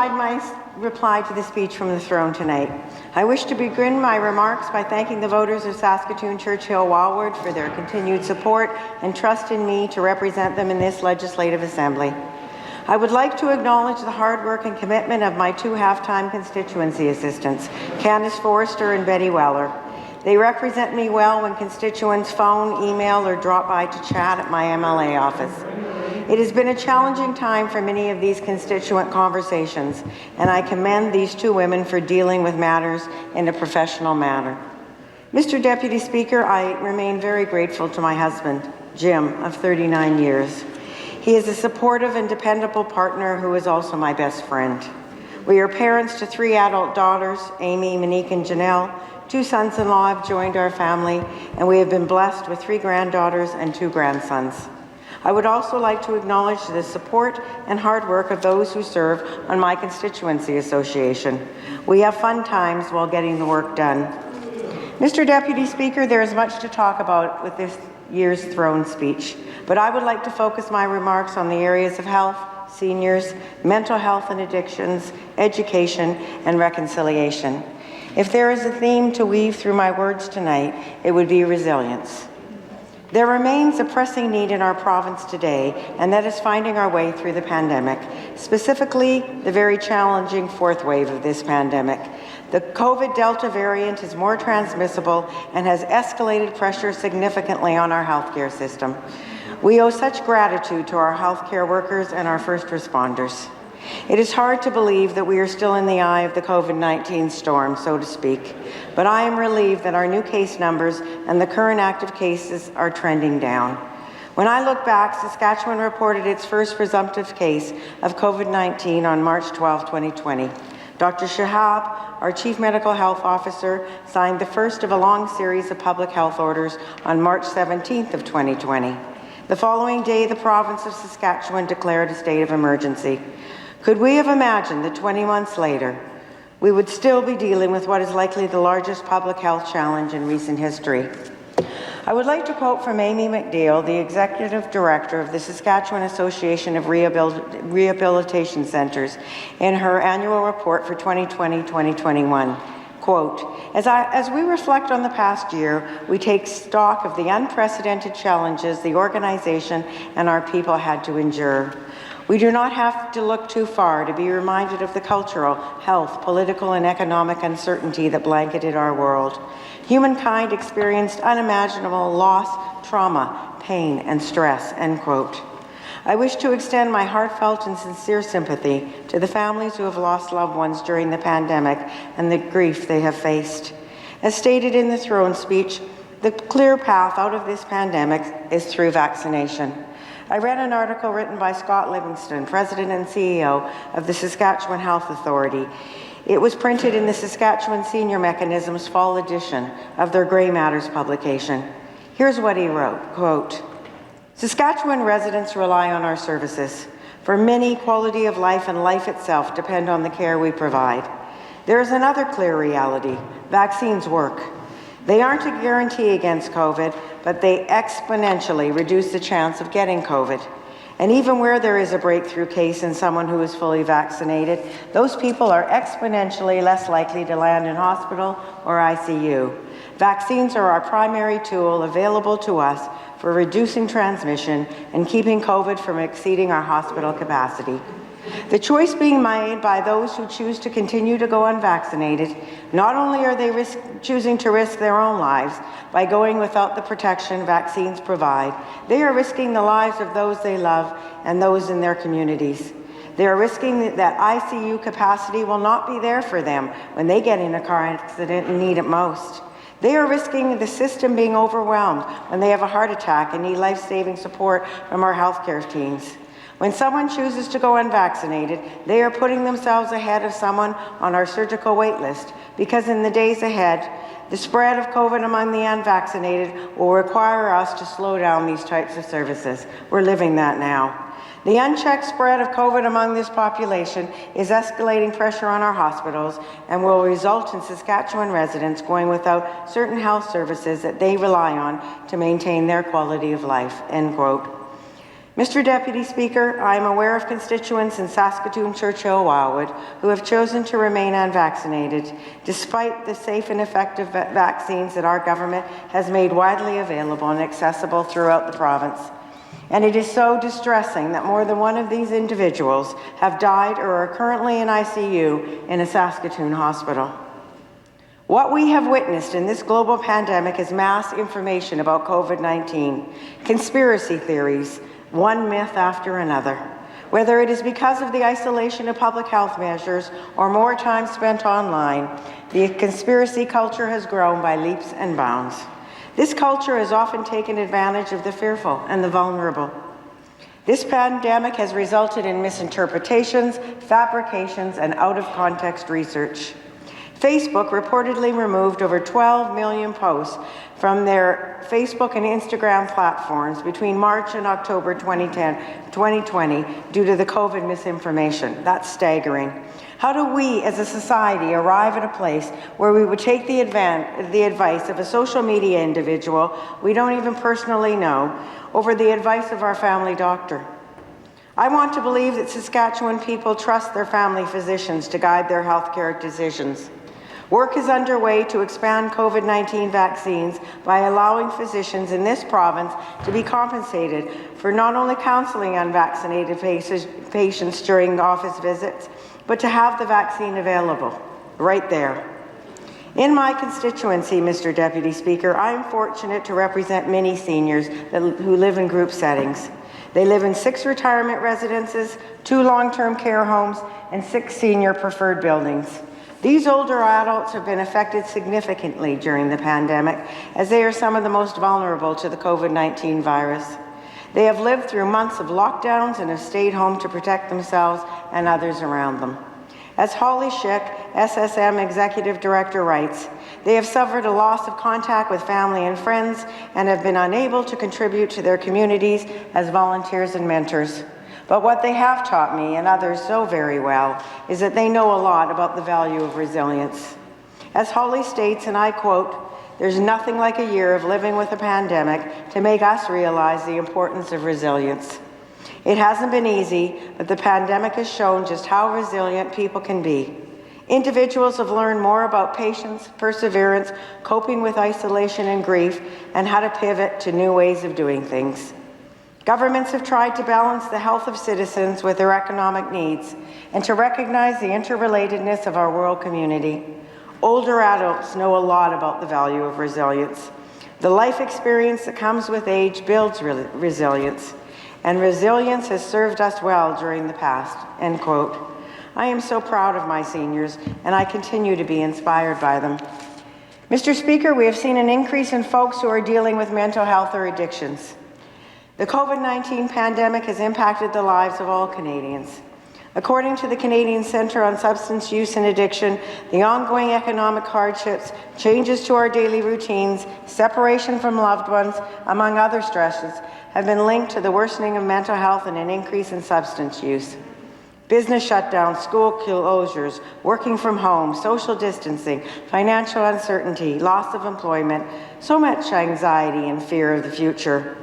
provide my reply to the speech from the throne tonight. I wish to begin my remarks by thanking the voters of Saskatoon, Churchill-Wildwood for their continued support and trust in me to represent them in this Legislative Assembly. I would like to acknowledge the hard work and commitment of my two half-time constituency assistants, Candice Forrester and Betty Weller. They represent me well when constituents phone, email, or drop by to chat at my MLA office. It has been a challenging time for many of these constituent conversations, and I commend these two women for dealing with matters in a professional manner. Mr. Deputy Speaker, I remain very grateful to my husband, Jim, of 39 years. He is a supportive and dependable partner who is also my best friend. We are parents to 3 adult daughters, Amy, Monique, and Janelle. 2 sons-in-law have joined our family, and we have been blessed with 3 granddaughters and 2 grandsons. I would also like to acknowledge the support and hard work of those who serve on my constituency association. We have fun times while getting the work done. Mr. Deputy Speaker, there is much to talk about with this year's throne speech, but I would like to focus my remarks on the areas of health, seniors, mental health and addictions, education, and reconciliation. If there is a theme to weave through my words tonight, it would be resilience. There remains a pressing need in our province today, and that is finding our way through the pandemic, specifically the very challenging 4th wave of this pandemic. The COVID Delta variant is more transmissible and has escalated pressure significantly on our healthcare system. We owe such gratitude to our healthcare workers and our first responders. It is hard to believe that we are still in the eye of the COVID-19 storm, so to speak, but I am relieved that our new case numbers and the current active cases are trending down. When I look back, Saskatchewan reported its first presumptive case of COVID-19 on March 12, 2020. Dr. Shahab, our Chief Medical Health Officer, signed the first of a long series of public health orders on March 17th of 2020. The following day, the province of Saskatchewan declared a state of emergency. Could we have imagined that 20 months later, we would still be dealing with what is likely the largest public health challenge in recent history? I would like to quote from Amy McDeal, the Executive Director of the Saskatchewan Association of Rehabilitation Centres, in her annual report for 2020-2021. Quote, as we reflect on the past year, we take stock of the unprecedented challenges the organization and our people had to endure. We do not have to look too far to be reminded of the cultural, health, political, and economic uncertainty that blanketed our world. Humankind experienced unimaginable loss, trauma, pain, and stress, end quote. I wish to extend my heartfelt and sincere sympathy to the families who have lost loved ones during the pandemic and the grief they have faced. As stated in the throne speech, the clear path out of this pandemic is through vaccination. I read an article written by Scott Livingston, President and CEO of the Saskatchewan Health Authority. It was printed in the Saskatchewan Senior Mechanisms Fall edition of their Grey Matters publication. Here's what he wrote, quote, Saskatchewan residents rely on our services. For many, quality of life and life itself depend on the care we provide. There is another clear reality. Vaccines work. They aren't a guarantee against COVID, but they exponentially reduce the chance of getting COVID. And even where there is a breakthrough case in someone who is fully vaccinated, those people are exponentially less likely to land in hospital or ICU. Vaccines are our primary tool available to us for reducing transmission and keeping COVID from exceeding our hospital capacity. The choice being made by those who choose to continue to go unvaccinated, not only are they choosing to risk their own lives by going without the protection vaccines provide, they are risking the lives of those they love and those in their communities. They are risking that ICU capacity will not be there for them when they get in a car accident and need it most. They are risking the system being overwhelmed when they have a heart attack and need life-saving support from our healthcare teams. When someone chooses to go unvaccinated, they are putting themselves ahead of someone on our surgical wait list, because in the days ahead, the spread of COVID among the unvaccinated will require us to slow down these types of services. We're living that now. The unchecked spread of COVID among this population is escalating pressure on our hospitals and will result in Saskatchewan residents going without certain health services that they rely on to maintain their quality of life, end quote. Mr. Deputy Speaker, I am aware of constituents in Saskatoon, Churchill-Wildwood who have chosen to remain unvaccinated, despite the safe and effective vaccines that our government has made widely available and accessible throughout the province. And it is so distressing that more than one of these individuals have died or are currently in ICU in a Saskatoon hospital. What we have witnessed in this global pandemic is mass information about COVID-19, conspiracy theories, one myth after another. Whether it is because of the isolation of public health measures or more time spent online, the conspiracy culture has grown by leaps and bounds. This culture has often taken advantage of the fearful and the vulnerable. This pandemic has resulted in misinterpretations, fabrications, and out-of-context research. Facebook reportedly removed over 12 million posts from their Facebook and Instagram platforms between March and October 2020 due to the COVID misinformation. That's staggering. How do we as a society arrive at a place where we would take the advice of a social media individual we don't even personally know over the advice of our family doctor? I want to believe that Saskatchewan people trust their family physicians to guide their healthcare decisions. Work is underway to expand COVID-19 vaccines by allowing physicians in this province to be compensated for not only counseling unvaccinated patients during office visits, but to have the vaccine available right there. In my constituency, Mr. Deputy Speaker, I am fortunate to represent many seniors who live in group settings. They live in 6 retirement residences, 2 long-term care homes, and 6 senior preferred buildings. These older adults have been affected significantly during the pandemic, as they are some of the most vulnerable to the COVID-19 virus. They have lived through months of lockdowns and have stayed home to protect themselves and others around them. As Holly Schick, SSM Executive Director, writes, they have suffered a loss of contact with family and friends and have been unable to contribute to their communities as volunteers and mentors. But what they have taught me, and others so very well, is that they know a lot about the value of resilience. As Holly states, and I quote, "There's nothing like a year of living with a pandemic to make us realize the importance of resilience. It hasn't been easy, but the pandemic has shown just how resilient people can be. Individuals have learned more about patience, perseverance, coping with isolation and grief, and how to pivot to new ways of doing things. Governments have tried to balance the health of citizens with their economic needs and to recognize the interrelatedness of our world community. Older adults know a lot about the value of resilience. The life experience that comes with age builds resilience, and resilience has served us well during the past," end quote. I am so proud of my seniors, and I continue to be inspired by them. Mr. Speaker, we have seen an increase in folks who are dealing with mental health or addictions. The COVID-19 pandemic has impacted the lives of all Canadians. According to the Canadian Centre on Substance Use and Addiction, the ongoing economic hardships, changes to our daily routines, separation from loved ones, among other stresses, have been linked to the worsening of mental health and an increase in substance use. Business shutdowns, school closures, working from home, social distancing, financial uncertainty, loss of employment, so much anxiety and fear of the future.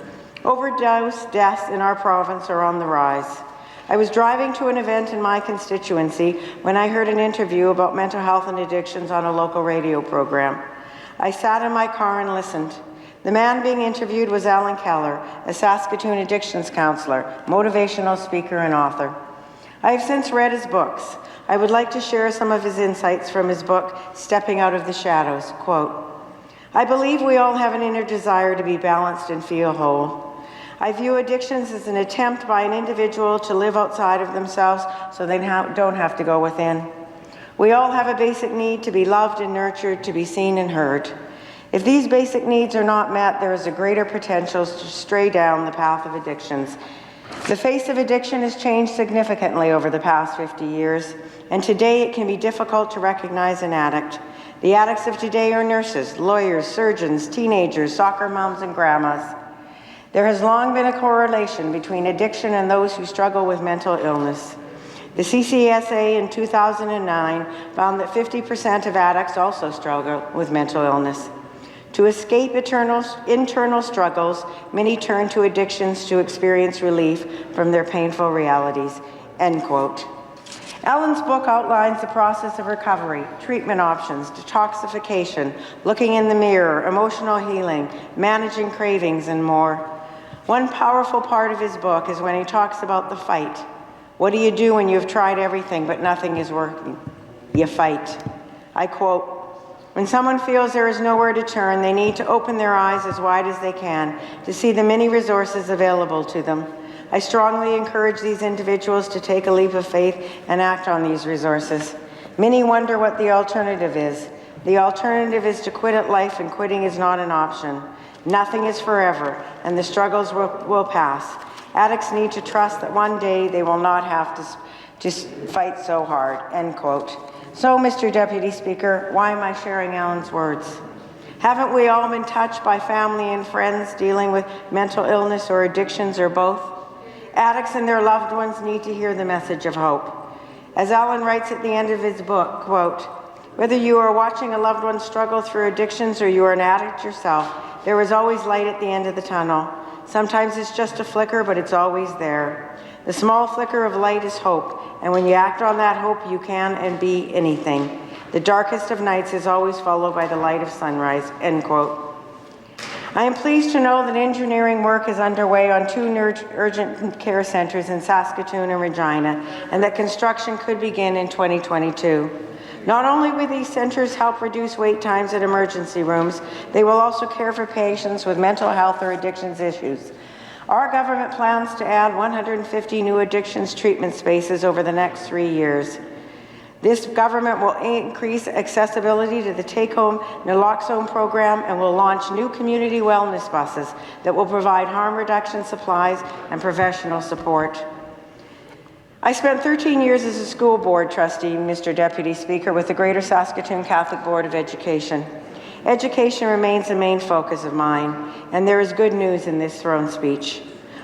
Overdose deaths in our province are on the rise. I was driving to an event in my constituency when I heard an interview about mental health and addictions on a local radio program. I sat in my car and listened. The man being interviewed was Alan Keller, a Saskatoon addictions counsellor, motivational speaker and author. I have since read his books. I would like to share some of his insights from his book, Stepping Out of the Shadows. Quote, "I believe we all have an inner desire to be balanced and feel whole. I view addictions as an attempt by an individual to live outside of themselves so they don't have to go within. We all have a basic need to be loved and nurtured, to be seen and heard. If these basic needs are not met, there is a greater potential to stray down the path of addictions. The face of addiction has changed significantly over the past 50 years, and today it can be difficult to recognize an addict. The addicts of today are nurses, lawyers, surgeons, teenagers, soccer moms, and grandmas. There has long been a correlation between addiction and those who struggle with mental illness. The CCSA in 2009 found that 50% of addicts also struggle with mental illness. To escape internal struggles, many turn to addictions to experience relief from their painful realities, end quote. Ellen's book outlines the process of recovery, treatment options, detoxification, looking in the mirror, emotional healing, managing cravings, and more. One powerful part of his book is when he talks about the fight. What do you do when you've tried everything but nothing is working? You fight. I quote, "When someone feels there is nowhere to turn, they need to open their eyes as wide as they can to see the many resources available to them. I strongly encourage these individuals to take a leap of faith and act on these resources. Many wonder what the alternative is. The alternative is to quit at life, and quitting is not an option. Nothing is forever, and the struggles will pass. Addicts need to trust that one day they will not have to fight so hard," end quote. So, Mr. Deputy Speaker, why am I sharing Alan's words? Haven't we all been touched by family and friends dealing with mental illness or addictions or both? Addicts and their loved ones need to hear the message of hope. As Alan writes at the end of his book, quote, "Whether you are watching a loved one struggle through addictions or you are an addict yourself, there is always light at the end of the tunnel. Sometimes it's just a flicker, but it's always there. The small flicker of light is hope, and when you act on that hope, you can and be anything. The darkest of nights is always followed by the light of sunrise," end quote. I am pleased to know that engineering work is underway on 2 urgent care centres in Saskatoon and Regina, and that construction could begin in 2022. Not only will these centres help reduce wait times at emergency rooms, they will also care for patients with mental health or addictions issues. Our government plans to add 150 new addictions treatment spaces over the next 3 years. This government will increase accessibility to the take-home naloxone program and will launch new community wellness buses that will provide harm reduction supplies and professional support. I spent 13 years as a school board trustee, Mr. Deputy Speaker, with the Greater Saskatoon Catholic Board of Education. Education remains the main focus of mine, and there is good news in this throne speech.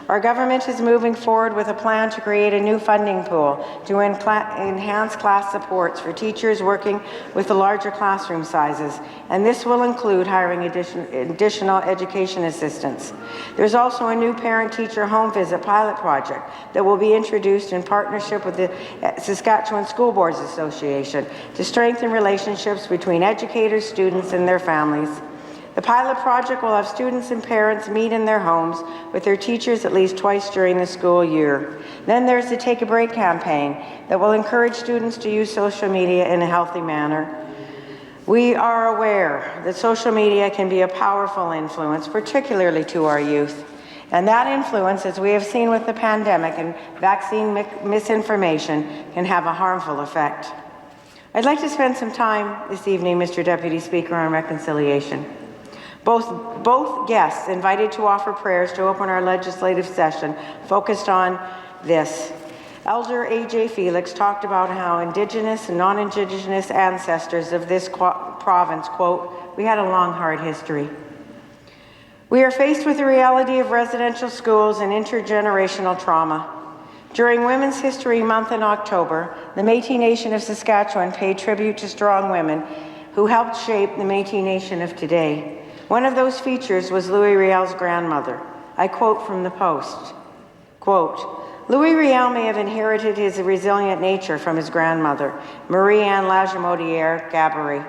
Our government is moving forward with a plan to create a new funding pool to enhance class supports for teachers working with the larger classroom sizes, and this will include hiring additional education assistants. There's also a new parent-teacher home visit pilot project that will be introduced in partnership with the Saskatchewan School Boards Association to strengthen relationships between educators, students, and their families. The pilot project will have students and parents meet in their homes with their teachers at least twice during the school year. Then there's the Take a Break campaign that will encourage students to use social media in a healthy manner. We are aware that social media can be a powerful influence, particularly to our youth. And that influence, as we have seen with the pandemic and vaccine misinformation, can have a harmful effect. I'd like to spend some time this evening, Mr. Deputy Speaker, on reconciliation. Both guests invited to offer prayers to open our legislative session focused on this. Elder A.J. Felix talked about how Indigenous and non-Indigenous ancestors of this province, quote, "We had a long, hard history." We are faced with the reality of residential schools and intergenerational trauma. During Women's History Month in October, the Métis Nation of Saskatchewan paid tribute to strong women who helped shape the Métis Nation of today. One of those features was Louis Riel's grandmother. I quote from the Post, quote, "Louis Riel may have inherited his resilient nature from his grandmother, Marie-Anne Lagimodière-Gabory.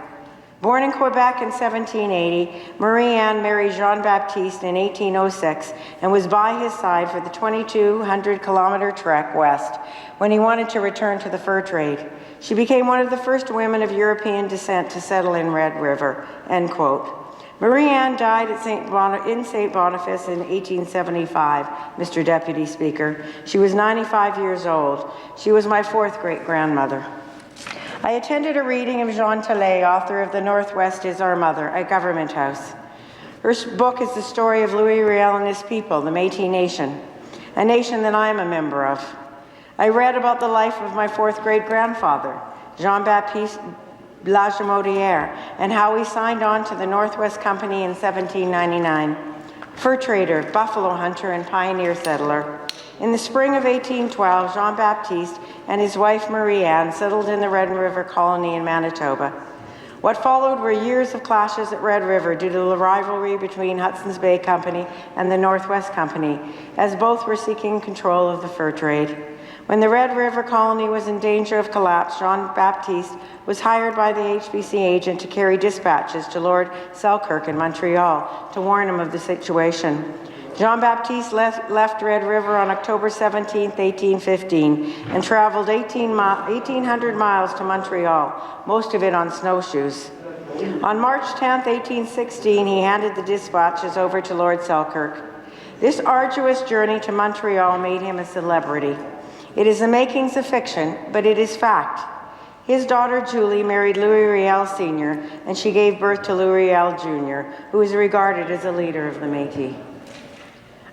Born in Quebec in 1780, Marie-Anne married Jean-Baptiste in 1806 and was by his side for the 2,200-kilometer trek west when he wanted to return to the fur trade. She became one of the first women of European descent to settle in Red River," end quote. Marie-Anne died at St. Boniface in 1875, Mr. Deputy Speaker. She was 95 years old. She was my 4th great-grandmother. I attended a reading of Jean Tallet, author of The Northwest is Our Mother, at Government House. Her book is the story of Louis Riel and his people, the Métis Nation, a nation that I am a member of. I read about the life of my 4th great-grandfather, Jean-Baptiste Lagimodière, and how he signed on to the Northwest Company in 1799. Fur trader, buffalo hunter, and pioneer settler. In the spring of 1812, Jean-Baptiste and his wife Marie-Anne settled in the Red River Colony in Manitoba. What followed were years of clashes at Red River due to the rivalry between Hudson's Bay Company and the Northwest Company, as both were seeking control of the fur trade. When the Red River colony was in danger of collapse, Jean-Baptiste was hired by the HBC agent to carry dispatches to Lord Selkirk in Montreal to warn him of the situation. Jean-Baptiste left Red River on October 17, 1815, and traveled 1,800 miles to Montreal, most of it on snowshoes. On March 10, 1816, he handed the dispatches over to Lord Selkirk. This arduous journey to Montreal made him a celebrity. It is the makings of fiction, but it is fact. His daughter Julie married Louis Riel Sr., and she gave birth to Louis Riel Jr., who is regarded as a leader of the Métis.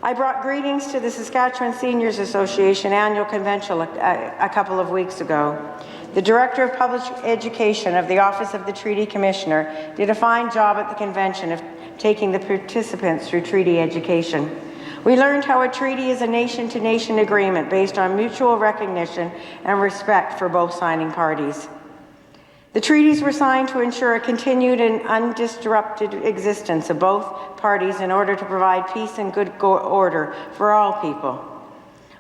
I brought greetings to the Saskatchewan Seniors Association annual convention a couple of weeks ago. The Director of Public Education of the Office of the Treaty Commissioner did a fine job at the convention of taking the participants through treaty education. We learned how a treaty is a nation-to-nation agreement based on mutual recognition and respect for both signing parties. The treaties were signed to ensure a continued and undisrupted existence of both parties in order to provide peace and good order for all people.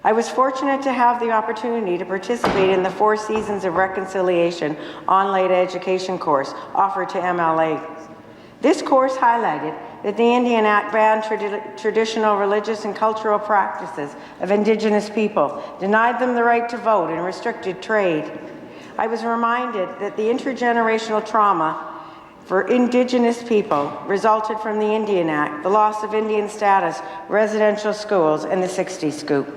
I was fortunate to have the opportunity to participate in the 4 Seasons of Reconciliation online education course offered to MLA. This course highlighted that the Indian Act banned traditional religious and cultural practices of Indigenous people, denied them the right to vote, and restricted trade. I was reminded that the intergenerational trauma for Indigenous people resulted from the Indian Act, the loss of Indian status, residential schools, and the 60s scoop.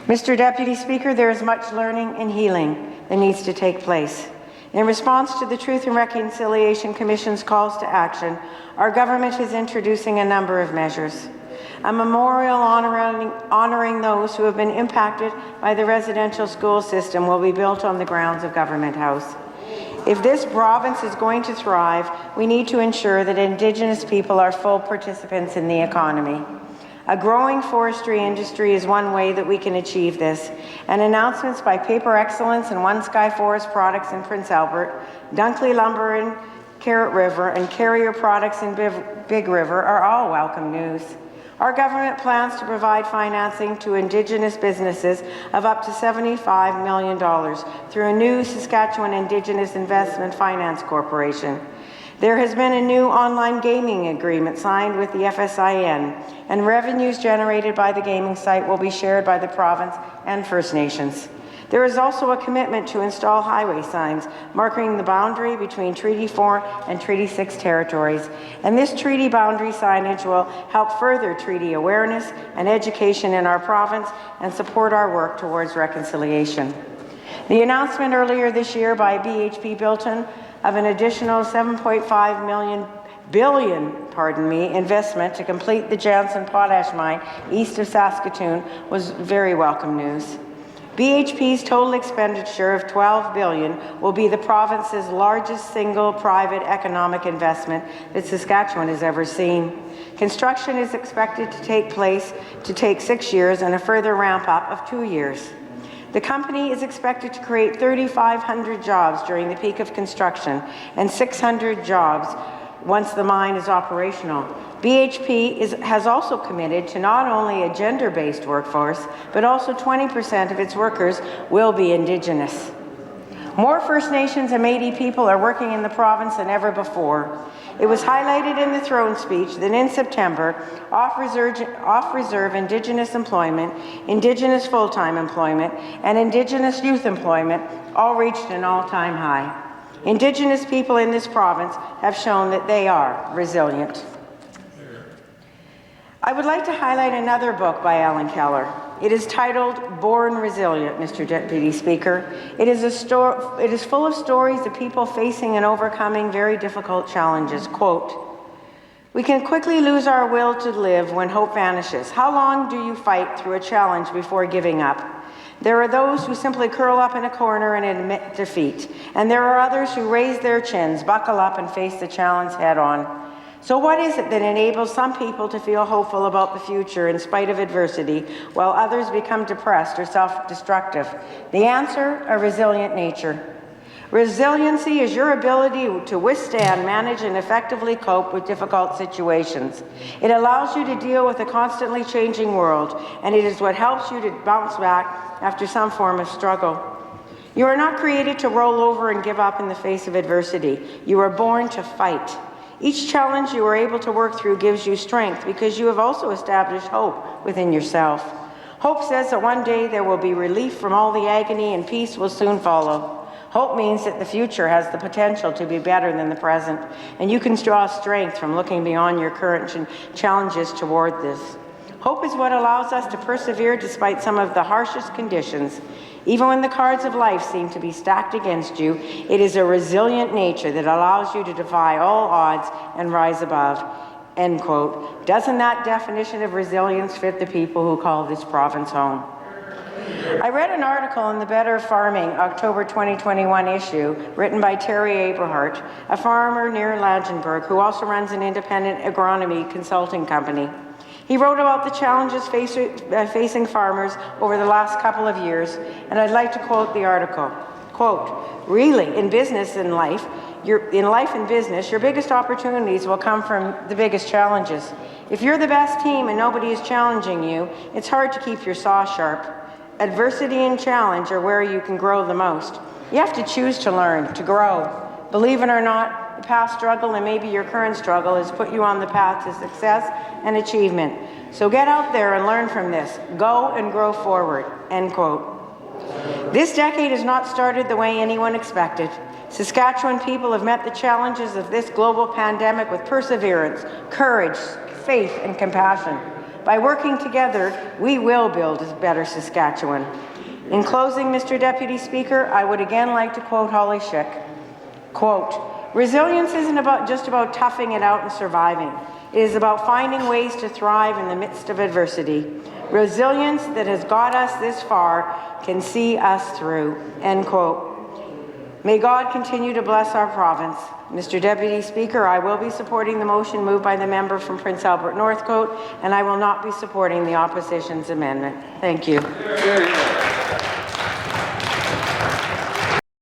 Mr. Deputy Speaker, there is much learning and healing that needs to take place. In response to the Truth and Reconciliation Commission's calls to action, our government is introducing a number of measures. A memorial honoring those who have been impacted by the residential school system will be built on the grounds of Government House. If this province is going to thrive, we need to ensure that Indigenous people are full participants in the economy. A growing forestry industry is one way that we can achieve this, and announcements by Paper Excellence and One Sky Forest Products in Prince Albert, Dunkley Lumber in Carrot River, and Carrier Products in Big River are all welcome news. Our government plans to provide financing to Indigenous businesses of up to $75 million through a new Saskatchewan Indigenous Investment Finance Corporation. There has been a new online gaming agreement signed with the FSIN, and revenues generated by the gaming site will be shared by the province and First Nations. There is also a commitment to install highway signs marking the boundary between Treaty 4 and Treaty 6 territories, and this treaty boundary signage will help further treaty awareness and education in our province and support our work towards reconciliation. The announcement earlier this year by BHP Billiton of an additional $7.5 billion investment to complete the Jansen Potash Mine east of Saskatoon was very welcome news. BHP's total expenditure of $12 billion will be the province's largest single private economic investment that Saskatchewan has ever seen. Construction is expected to take 6 years and a further ramp up of 2 years. The company is expected to create 3,500 jobs during the peak of construction and 600 jobs once the mine is operational. BHP has also committed to not only a gender-based workforce, but also 20% of its workers will be Indigenous. More First Nations and Métis people are working in the province than ever before. It was highlighted in the throne speech that in September, off-reserve Indigenous employment, Indigenous full-time employment, and Indigenous youth employment all reached an all-time high. Indigenous people in this province have shown that they are resilient. I would like to highlight another book by Alan Keller. It is titled Born Resilient, Mr. Deputy Speaker. It is full of stories of people facing and overcoming very difficult challenges. Quote, "We can quickly lose our will to live when hope vanishes. How long do you fight through a challenge before giving up? There are those who simply curl up in a corner and admit defeat, and there are others who raise their chins, buckle up, and face the challenge head on. So what is it that enables some people to feel hopeful about the future in spite of adversity, while others become depressed or self-destructive? The answer, a resilient nature. Resiliency is your ability to withstand, manage, and effectively cope with difficult situations. It allows you to deal with a constantly changing world, and it is what helps you to bounce back after some form of struggle. You are not created to roll over and give up in the face of adversity. You are born to fight. Each challenge you are able to work through gives you strength because you have also established hope within yourself. Hope says that one day there will be relief from all the agony and peace will soon follow. Hope means that the future has the potential to be better than the present, and you can draw strength from looking beyond your current challenges toward this. Hope is what allows us to persevere despite some of the harshest conditions. Even when the cards of life seem to be stacked against you, it is a resilient nature that allows you to defy all odds and rise above. End quote. Doesn't that definition of resilience fit the people who call this province home? I read an article in the Better Farming October 2021 issue written by Terry Aberhart, a farmer near Langenburg who also runs an independent agronomy consulting company. He wrote about the challenges facing farmers over the last couple of years, and I'd like to quote the article. Quote, "Really, in business and life, in life and business, your biggest opportunities will come from the biggest challenges. If you're the best team and nobody is challenging you, it's hard to keep your saw sharp. Adversity and challenge are where you can grow the most. You have to choose to learn, to grow. Believe it or not, the past struggle and maybe your current struggle has put you on the path to success and achievement. So get out there and learn from this. Go and grow forward." End quote. This decade has not started the way anyone expected. Saskatchewan people have met the challenges of this global pandemic with perseverance, courage, faith, and compassion. By working together, we will build a better Saskatchewan. In closing, Mr. Deputy Speaker, I would again like to quote Holly Schick. Quote, "Resilience isn't just about toughing it out and surviving. It is about finding ways to thrive in the midst of adversity. Resilience that has got us this far can see us through." End quote. May God continue to bless our province. Mr. Deputy Speaker, I will be supporting the motion moved by the member from Prince Albert Northcote, and I will not be supporting the opposition's amendment. Thank you.